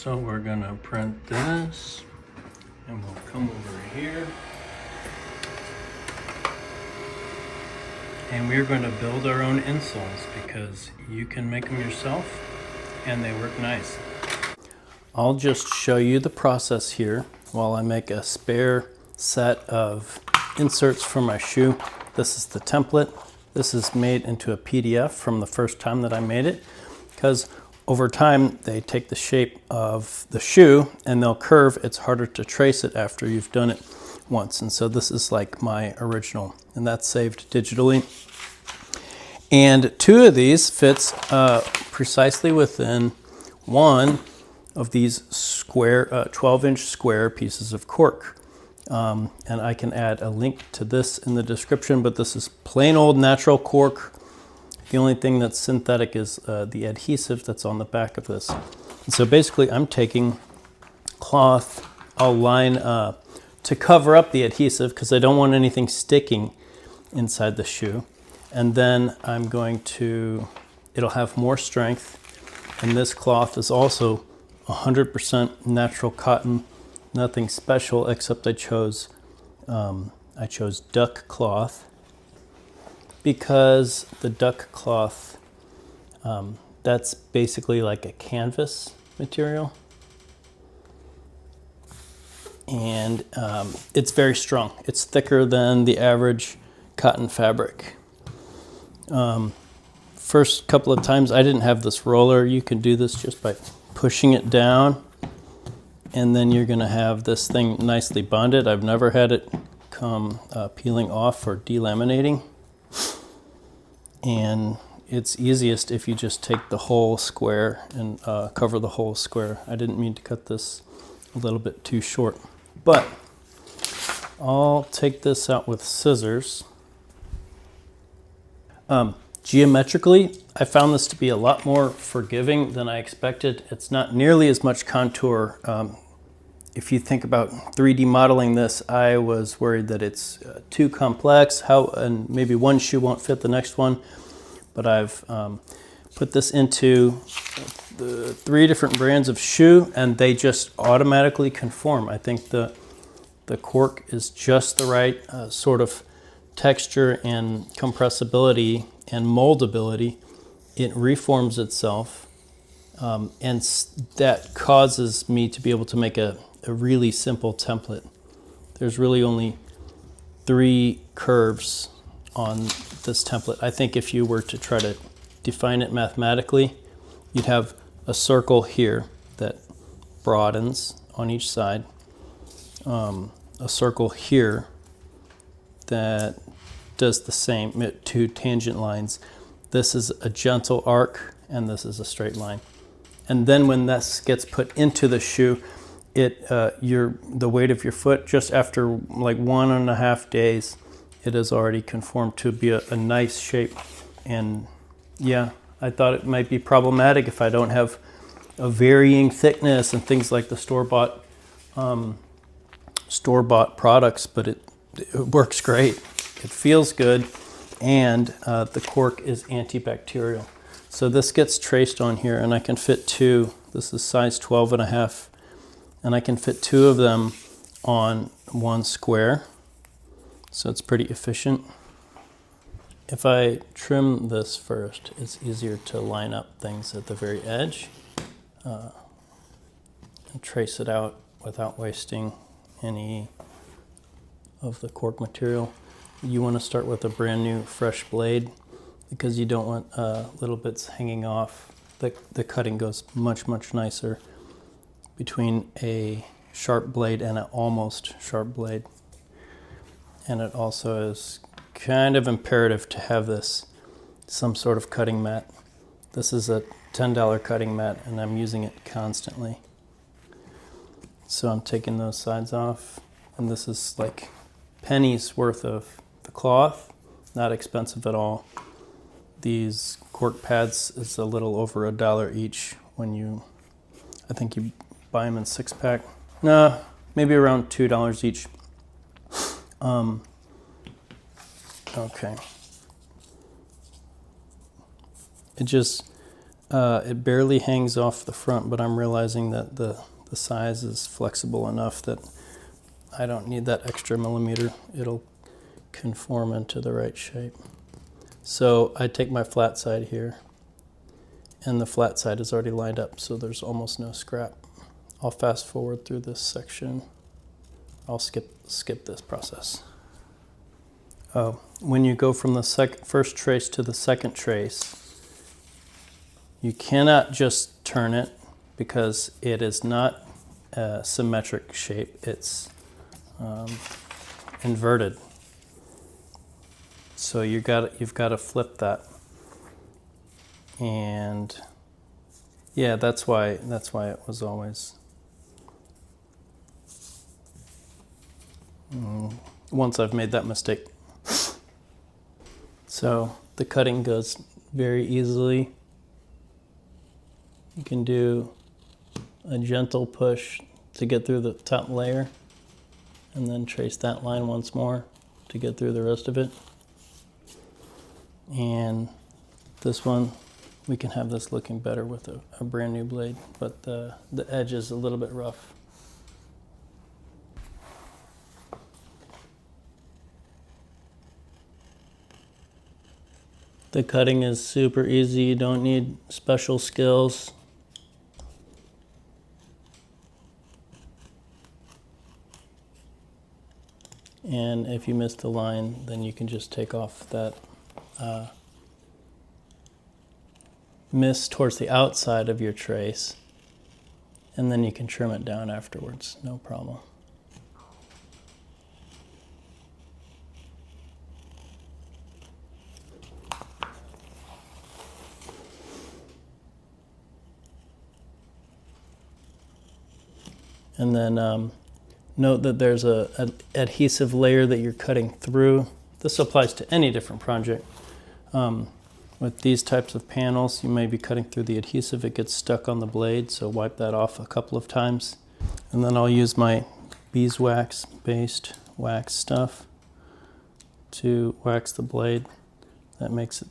So we're gonna print this and we'll come over here and we're going to build our own insoles because you can make them yourself and they work nice. I'll just show you the process here while I make a spare set of inserts for my shoe. This is the template. This is made into a PDF from the first time that I made it, because over time they take the shape of the shoe and they'll curve. It's harder to trace it after you've done it once. And so this is like my original, and that's saved digitally. And two of these fits precisely within one of these square, 12-inch square pieces of cork. And I can add a link to this in the description, but this is plain old natural cork. The only thing that's synthetic is the adhesive that's on the back of this. And so basically I'm taking cloth, I'll line to cover up the adhesive because I don't want anything sticking inside the shoe. And then I'm going to, it'll have more strength. And this cloth is also 100% natural cotton, nothing special except I chose duck cloth, because the duck cloth, that's basically like a canvas material. And it's very strong. It's thicker than the average cotton fabric. First couple of times I didn't have this roller. You can do this just by pushing it down, and then you're gonna have this thing nicely bonded. I've never had it come peeling off or delaminating. And it's easiest if you just take the whole square and cover the whole square. I didn't mean to cut this a little bit too short, but I'll take this out with scissors. Geometrically, I found this to be a lot more forgiving than I expected. It's not nearly as much contour. If you think about 3D modeling this, I was worried that it's too complex, and maybe one shoe won't fit the next one. But I've put this into the 3 different brands of shoe, and they just automatically conform. I think the cork is just the right sort of texture and compressibility and moldability. It reforms itself, and that causes me to be able to make a really simple template. There's really only 3 curves on this template. I think if you were to try to define it mathematically, you'd have a circle here that broadens on each side, a circle here that does the same, 2 tangent lines. This is a gentle arc and this is a straight line. And then when this gets put into the shoe, the weight of your foot, just after like 1.5 days, it has already conformed to be a nice shape. And yeah, I thought it might be problematic if I don't have a varying thickness and things like the store-bought products, but it works great. It feels good, and the cork is antibacterial. So this gets traced on here, and I can fit 2. This is size 12.5, and I can fit 2 of them on 1 square. So it's pretty efficient. If I trim this first, it's easier to line up things at the very edge and trace it out without wasting any of the cork material. You want to start with a brand new fresh blade because you don't want little bits hanging off. The cutting goes much, much nicer between a sharp blade and an almost sharp blade. And it also is kind of imperative to have some sort of cutting mat. This is a $10 cutting mat and I'm using it constantly. So I'm taking those sides off, and this is like pennies worth of the cloth, not expensive at all. These cork pads is a little over $1 each I think you buy them in 6-pack. No, maybe around $2 each. Okay. It barely hangs off the front, but I'm realizing that the size is flexible enough that I don't need that extra millimeter. It'll conform into the right shape. So I take my flat side here, and the flat side is already lined up, so there's almost no scrap. I'll fast forward through this section. I'll skip this process. When you go from the first trace to the second trace, you cannot just turn it because it is not a symmetric shape. It's inverted. So you've got to flip that. And yeah, that's why it was always once I've made that mistake. So the cutting goes very easily. You can do a gentle push to get through the top layer and then trace that line once more to get through the rest of it. And this one, we can have this looking better with a brand new blade, but the edge is a little bit rough. The cutting is super easy. You don't need special skills. And if you miss the line, then you can just take off that miss towards the outside of your trace, and then you can trim it down afterwards, no problem. And then note that there's an adhesive layer that you're cutting through. This applies to any different project. With these types of panels, you may be cutting through the adhesive. It gets stuck on the blade, so wipe that off a couple of times. And then I'll use my beeswax-based wax stuff to wax the blade. That makes it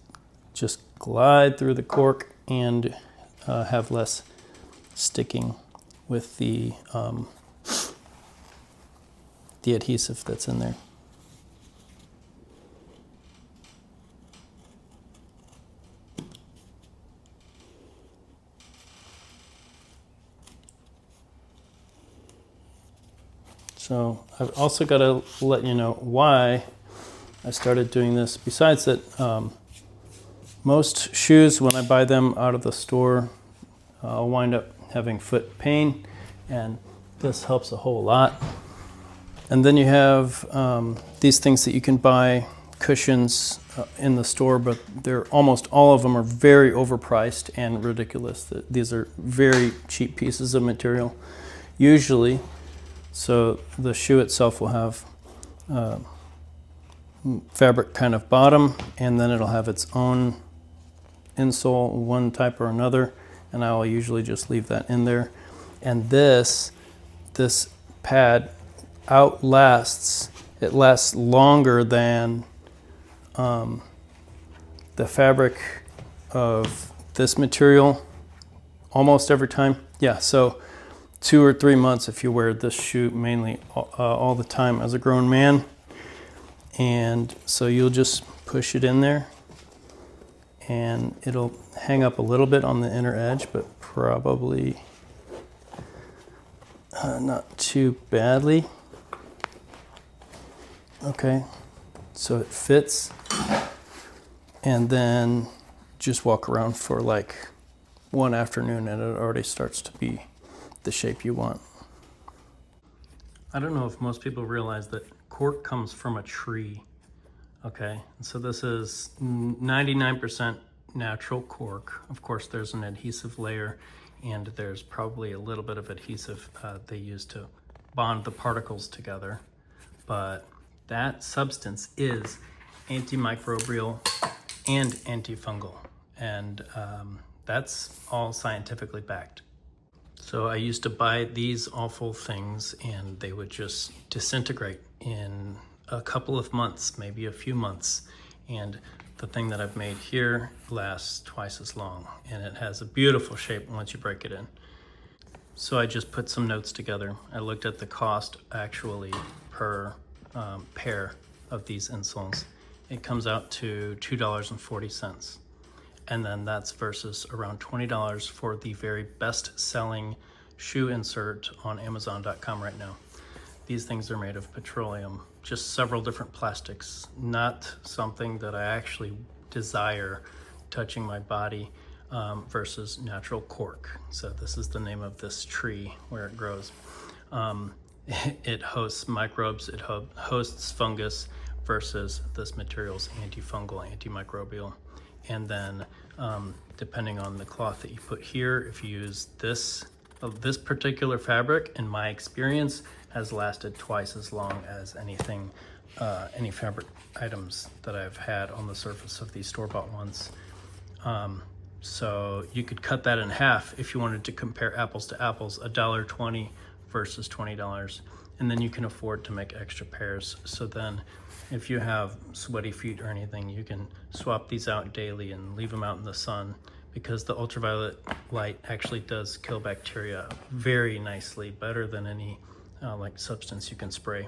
just glide through the cork and have less sticking with the adhesive that's in there. So I've also got to let you know why I started doing this. Besides that, most shoes, when I buy them out of the store, I'll wind up having foot pain, and this helps a whole lot. And then you have these things that you can buy, cushions in the store, but they're almost all of them are very overpriced and ridiculous. These are very cheap pieces of material, usually. So the shoe itself will have fabric kind of bottom, and then it'll have its own insole, one type or another, and I will usually just leave that in there. And this pad lasts longer than the fabric of this material almost every time. Yeah, so 2 or 3 months if you wear this shoe mainly all the time as a grown man. And so you'll just push it in there, and it'll hang up a little bit on the inner edge, but probably not too badly. Okay, so it fits, and then just walk around for like one afternoon and it already starts to be the shape you want. I don't know if most people realize that cork comes from a tree. Okay, so this is 99% natural cork. Of course, there's an adhesive layer, and there's probably a little bit of adhesive they use to bond the particles together. But that substance is antimicrobial and antifungal, and that's all scientifically backed. So I used to buy these awful things, and they would just disintegrate in a couple of months, maybe a few months. And the thing that I've made here lasts twice as long, and it has a beautiful shape once you break it in. So I just put some notes together. I looked at the cost actually per pair of these insoles. It comes out to $2.40. And then that's versus around $20 for the very best selling shoe insert on Amazon.com right now. These things are made of petroleum, just several different plastics, not something that I actually desire touching my body, versus natural cork. So this is the name of this tree where it grows. It hosts microbes, it hosts fungus, versus this material's antifungal, antimicrobial. And then depending on the cloth that you put here, if you use this particular fabric, in my experience, has lasted twice as long as anything, any fabric items that I've had on the surface of these store-bought ones. So you could cut that in half if you wanted to compare apples to apples, $1.20 versus $20. And then you can afford to make extra pairs. So then if you have sweaty feet or anything, you can swap these out daily and leave them out in the sun, because the ultraviolet light actually does kill bacteria very nicely, better than any like substance you can spray.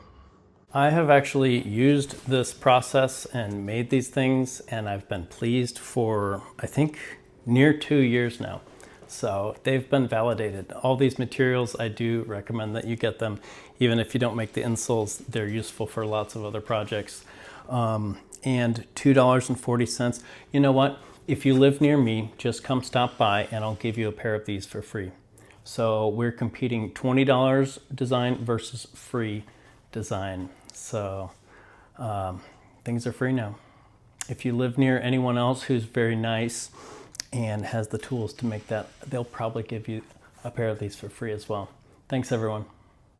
I have actually used this process and made these things, and I've been pleased for, I think, near 2 years now. So they've been validated. All these materials, I do recommend that you get them. Even if you don't make the insoles, they're useful for lots of other projects. And $2.40, you know what? If you live near me, just come stop by and I'll give you a pair of these for free. So we're competing $20 design versus free design. So things are free now. If you live near anyone else who's very nice and has the tools to make that, they'll probably give you a pair of these for free as well. Thanks, everyone.